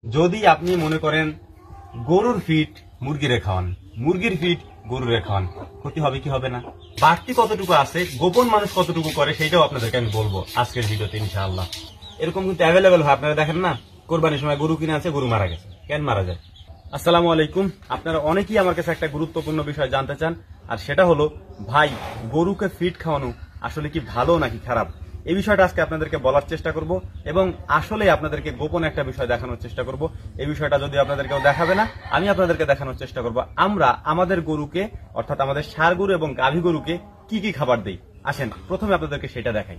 যদি আপনি মনে করেন গরুর ফিট মুরগিরে খাওয়ান, মুরগির ফিট গরুরে খাওয়ান, ক্ষতি হবে কি হবে না? বাড়তি কতটুকু আছে, গোপন মানুষ কতটুকু করে, সেটাও আপনাদেরকে আমি বলবো আজকের ভিডিওতে ইনশাআল্লাহ। এরকম কিন্তু অ্যাভেলেবেল হয়, আপনারা দেখেন না, কোরবানির সময় গরু কিনে আছে, গরু মারা গেছে, কেন মারা যায়? আসসালামু আলাইকুম। আপনারা অনেকেই আমার কাছে একটা গুরুত্বপূর্ণ বিষয় জানতে চান, আর সেটা হলো ভাই, গরুকে ফিট খাওয়ানো আসলে কি ভালো নাকি খারাপ? এই বিষয়টা আজকে আপনাদেরকে বলার চেষ্টা করব, এবং আসলে আপনাদেরকে গোপন একটা বিষয় দেখানোর চেষ্টা করব। এই বিষয়টা যদি আপনাদেরকেও দেখাবে না, আমি আপনাদেরকে দেখানোর চেষ্টা করব আমরা আমাদের গরুকে, অর্থাৎ আমাদের ষাঁড় গরু এবং গাভী গরুকে কি কি খাবার দেই। আসেন প্রথমে আপনাদেরকে সেটা দেখাই।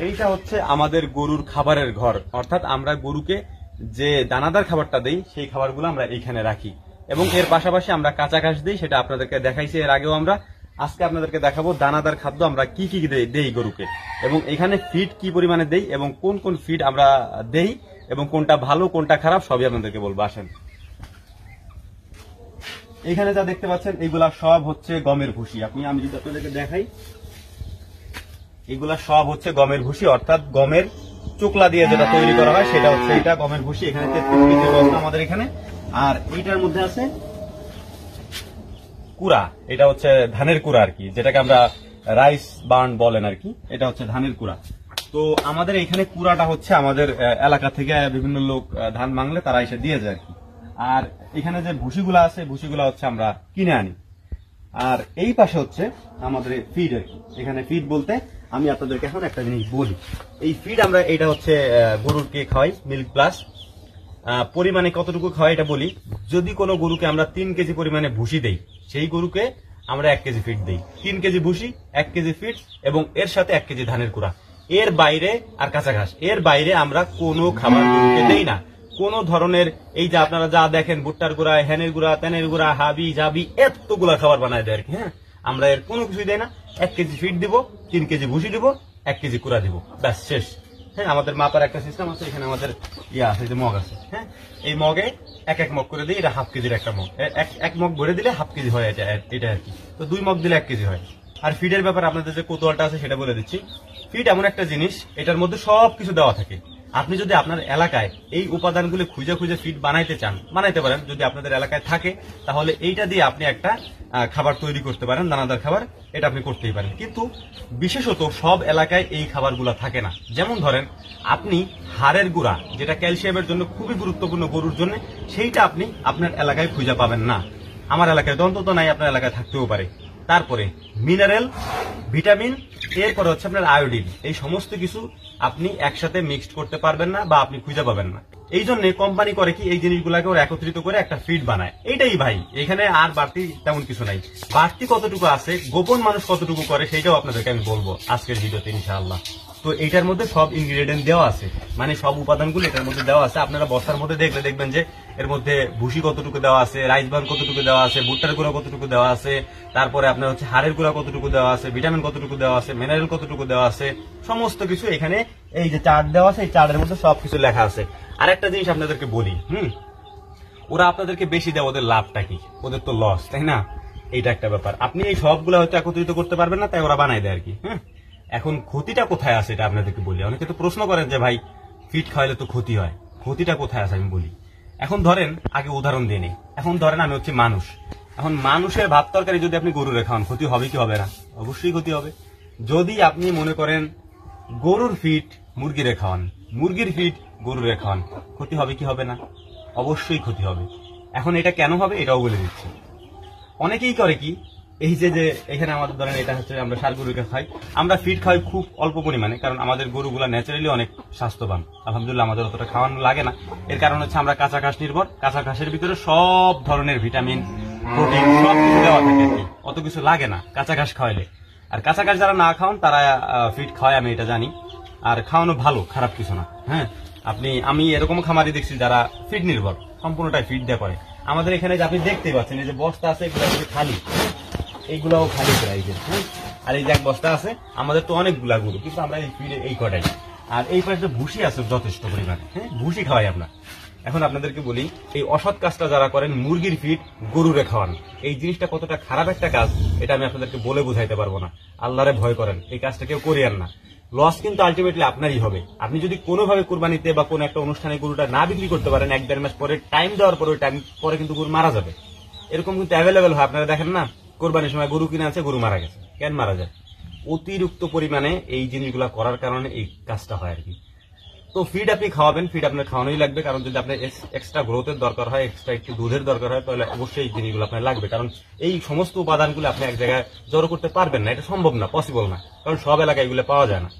এইটা হচ্ছে আমাদের গরুর খাবারের ঘর, অর্থাৎ আমরা গরুকে যে দানাদার খাবারটা দেই সেই খাবারগুলো আমরা এইখানে রাখি, এবং এর পাশাপাশি আমরা কাঁচা ঘাস দিই, সেটা আপনাদেরকে দেখাইছি এর আগেও। আমরা আজকে আপনাদেরকে দেখাবো দানাদার খাদ্য আমরা কি কি দেই গরুকে, এবং এখানে ফিড কি পরিমাণে দেই, এবং কোন কোন ফিড আমরা দেই, এবং কোনটা ভালো কোনটা খারাপ সবই আপনাদেরকে বলবো। আসেন, এখানে যা দেখতে পাচ্ছেন এগুলা সব হচ্ছে গমের ভুসি। আমি যদি আপনাদেরকে দেখাই, এগুলা সব হচ্ছে গমের ভুসি, অর্থাৎ গমের চোকলা দিয়ে যেটা তৈরি করা হয় সেটা হচ্ছে এটা গমের ভুসি। এখানে 33 কেজি বস্তা আমাদের এখানে, আর এইটার মধ্যে আছে কুড়া, এটা হচ্ছে ধানের কুড়া আর কি, যেটাকে আমরা রাইস বার্ন বলেন আর কি, এটা হচ্ছে ধানের কুড়া। তো আমাদের এখানে কুড়াটা হচ্ছে আমাদের এলাকা থেকে বিভিন্ন লোক ধান মাংলে তারা এসে দিয়ে যায় আর কি। আর এখানে যে ভুসিগুলা আছে, ভুসিগুলা হচ্ছে আমরা কিনে আনি। আর এই পাশে হচ্ছে আমাদের ফিড আর কি। এখানে ফিড বলতে আমি আপনাদেরকে এখন একটা জিনিস বলি। এই ফিড আমরা, এটা হচ্ছে গরুরকে খাওয়াই মিল্ক প্লাস। পরিমাণে কতটুকু খাওয়াই এটা বলি। যদি কোনো গরুকে আমরা 3 কেজি পরিমাণে ভুসি দেই, সেই গরুকে আমরা 1 কেজি ফিড দেই। 3 কেজি ভুসি, 1 কেজি ফিড, এবং এর সাথে 1 কেজি ধানের কুড়া, এর বাইরে আর কাঁচা ঘাস, এর বাইরে আমরা কোনো খাবার গরুকে দেই না। কোন ধরনের এই যে আপনারা যা দেখেন ভুট্টার গুঁড়া, হ্যানের গুঁড়া, তেনের গুঁড়া, হাবি জাবি, এতগুলা খাবার বানায় দেয় আর কি। হ্যাঁ, আমরা এর কোনো কিছুই দেয় না। 1 কেজি ফিড দিব, 3 কেজি ভুসি দিব, 1 কেজি কুড়া দিব, ব্যাস শেষ। হ্যাঁ, আমাদের মাপার একটা সিস্টেম আছে, এখানে আমাদের আছে যে মগ আছে। হ্যাঁ, এই মগে এক মগ করে দিই, এটা হাফ কেজির একটা মগ। এক মগ ভরে দিলে হাফ কেজি হয় এটা আর কি। তো 2 মগ দিলে 1 কেজি হয়। আর ফিডের ব্যাপারে আপনাদের যে কৌতূহলটা আছে সেটা বলে দিচ্ছি। ফিড এমন একটা জিনিস, এটার মধ্যে সবকিছু দেওয়া থাকে। আপনি যদি আপনার এলাকায় এই উপাদানগুলো খুঁজে খুঁজে ফিড বানাইতে চান, বানাইতে পারেন। যদি আপনাদের এলাকায় থাকে তাহলে এইটা দিয়ে আপনি একটা খাবার তৈরি করতে পারেন, দানাদার খাবার, এটা আপনি করতেই পারেন। কিন্তু বিশেষত সব এলাকায় এই খাবারগুলো থাকে না। যেমন ধরেন, আপনি হাড়ের গুঁড়া, যেটা ক্যালসিয়ামের জন্য খুবই গুরুত্বপূর্ণ গরুর জন্য, সেইটা আপনি আপনার এলাকায় খুঁজে পাবেন না। আমার এলাকায় অন্তত নাই, আপনার এলাকায় থাকতেও পারে। তারপরে মিনারেল, ভিটামিন, এরপরে হচ্ছে আপনার আয়োডিন, এই সমস্ত কিছু আপনি একসাথে মিক্সড করতে পারবেন না, বা আপনি খুঁজে পাবেন না। এই জন্য কোম্পানি করে কি, এই জিনিসগুলোকে ওরা একত্রিত করে একটা ফিড বানায়। এইটাই ভাই, এখানে আর বাড়তি তেমন কিছু নাই। বাড়তি কতটুকু আছে, গোপন মানুষ কতটুকু করে, সেটাও আপনাদেরকে আমি বলবো আজকের ভিডিওতে ইনশাআল্লাহ। তো এইটার মধ্যে সব ইনগ্রেডিয়েন্ট দেওয়া আছে, মানে সব উপাদানগুলো এটার মধ্যে দেওয়া আছে। আপনারা বস্তার মধ্যে দেখলে দেখবেন যে এর মধ্যে ভুসি কতটুকু দেওয়া আছে, রাইস বার্ন কতটুকু দেওয়া আছে, ভুট্টার গুঁড়া কতটুকু দেওয়া আছে, তারপরে আপনার হচ্ছে হাড়ের গুঁড়া কতটুকু দেওয়া আছে, ভিটামিন কতটুকু দেওয়া আছে, মিনারেল কতটুকু দেওয়া আছে, সমস্ত কিছু এখানে এই যে চার্ট দেওয়া আছে, এই চার্টের মধ্যে সবকিছু লেখা আছে। আর একটা জিনিস আপনাদেরকে বলি, ওরা আপনাদেরকে বেশি দেয়, ওদের লাভটা কি? ওদের তো লস, তাই না? এইটা একটা ব্যাপার। আপনি এই সবগুলো হয়তো একত্রিত করতে পারবেন না, তাই ওরা বানাই দেয় আর কি। এখন ক্ষতিটা কোথায় আছে এটা আপনাদেরকে বলি। অনেকে তো প্রশ্ন করেন যে ভাই, ফিট খাওয়াইলে তো ক্ষতি হয়, ক্ষতিটা কোথায় আছে আমি বলি। এখন ধরেন, আগে উদাহরণ দিয়ে নেই। এখন ধরেন আমি হচ্ছে মানুষ, এখন মানুষের ভাত তরকারি যদি আপনি গরুরে খাওয়ান, ক্ষতি হবে কি হবে না? অবশ্যই ক্ষতি হবে। যদি আপনি মনে করেন গরুর ফিট মুরগিরে খাওয়ান, মুরগির ফিট গরুরে খাওয়ান, ক্ষতি হবে কি হবে না? অবশ্যই ক্ষতি হবে। এখন এটা কেন হবে এটাও বলে দিচ্ছি। অনেকেই করে কি, এই যে এখানে আমাদের ধরেন এটা হচ্ছে আমরা ষাঁড় গরুকে খাই, আমরা ফিড খাই খুব অল্প পরিমাণে, কারণ আমাদের গরুগুলা ন্যাচারালি অনেক স্বাস্থ্যবান, আলহামদুলিল্লাহ, আমাদের অতটা খাওয়ানো লাগে না। এর কারণ হচ্ছে আমরা কাঁচা ঘাস নির্ভর। কাঁচা ঘাসের ভিতরে সব ধরনের ভিটামিন, প্রোটিন সবকিছু দেওয়া থাকে আর কি, অত কিছু লাগে না কাঁচা ঘাস খাওয়াইলে। আর কাঁচা ঘাস যারা না খাওয়ান তারা ফিড খাওয়ায়, আমি এটা জানি। আর খাওয়ানো ভালো, খারাপ কিছু না। হ্যাঁ, আমি এরকম খামারি দেখছি যারা ফিড নির্ভর, সম্পূর্ণটাই ফিড দেওয়া করে। আমাদের এখানে যে আপনি দেখতেই পাচ্ছেন, এই যে বস্তা আছে, এগুলো খালি, এইগুলাও খালি প্রাইজের। আর এই যে এক বস্তা আছে, আমাদের তো অনেকগুলা গরু, কিন্তু আমরা এই ফিডে এই কটাই। আর এই পাশে ভুসি আছে যথেষ্ট পরিমাণে, ভুসি খাওয়াই আমরা। এখন আপনাদেরকে বলি, এই অসৎ কাজটা যারা করেন, মুরগির ফিড গরুরে খাওয়ান, এই জিনিসটা কতটা খারাপ একটা কাজ, এটা আমি আপনাদেরকে বলে বুঝাইতে পারবো না। আল্লাহরে ভয় করেন, এই কাজটা কেউ করিয়েন না। লস কিন্তু আলটিমেটলি আপনারই হবে। আপনি যদি কোনোভাবে কুরবানিতে বা কোনো একটা অনুষ্ঠানে গরুটা না বিক্রি করতে পারেন, 1-1.5 মাস পরে টাইম দেওয়ার পরে, ওই টাইম পরে কিন্তু গরু মারা যাবে। এরকম কিন্তু অ্যাভেলেবেল হয়, আপনারা দেখেন না, কোরবানির সময় গরু কিনে আছে, গরু মারা গেছে। কেন মারা যায়? অতিরিক্ত পরিমাণে এই জিনিসগুলো করার কারণে এই কাজটা হয় আর কি। তো ফিড আপনি খাওয়াবেন, ফিড আপনার খাওয়ানোই লাগবে, কারণ যদি আপনার এক্সট্রা গ্রোথের দরকার হয়, এক্সট্রা একটু দুধের দরকার হয়, তাহলে অবশ্যই এই জিনিসগুলো আপনার লাগবে, কারণ এই সমস্ত উপাদানগুলো আপনি এক জায়গায় জড়ো করতে পারবেন না, এটা সম্ভব না, পসিবল না, কারণ সব এলাকায় এগুলো পাওয়া যায় না।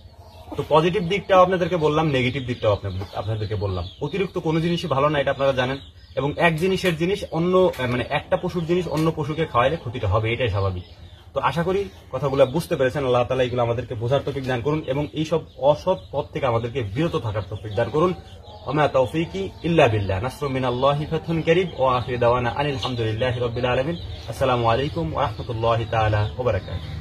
তো পজিটিভ দিকটাও আপনাদেরকে বললাম, নেগেটিভ দিকটাও আপনাদেরকে বললাম। অতিরিক্ত কোনো জিনিসই ভালো না, এটা আপনারা জানেন, এবং এক জিনিসের জিনিস অন্য, মানে একটা পশুর জিনিস অন্য পশুকে খাওয়াইলে ক্ষতিটা হবে, এটাই স্বাভাবিক। তো আশা করি কথাগুলো বুঝতে পেরেছেন। আল্লাহ তাআলা এগুলো আমাদেরকে বোঝার তৌফিক দান করুন এবং এইসব অসৎ পথ থেকে আমাদেরকে বিরত থাকার তৌফিক দান করুন। ওয়া তাওফীকি ইল্লা বিল্লাহ। নাসরুম মিনাল্লাহি ফাতহুন কারীব ওয়া আখিরু দাওয়ানা আনিল হামদুলিল্লাহি রাব্বিল আলামিন। আসসালামু আলাইকুম ওয়া রাহমাতুল্লাহি তাআলা ওয়া বারাকাতুহু।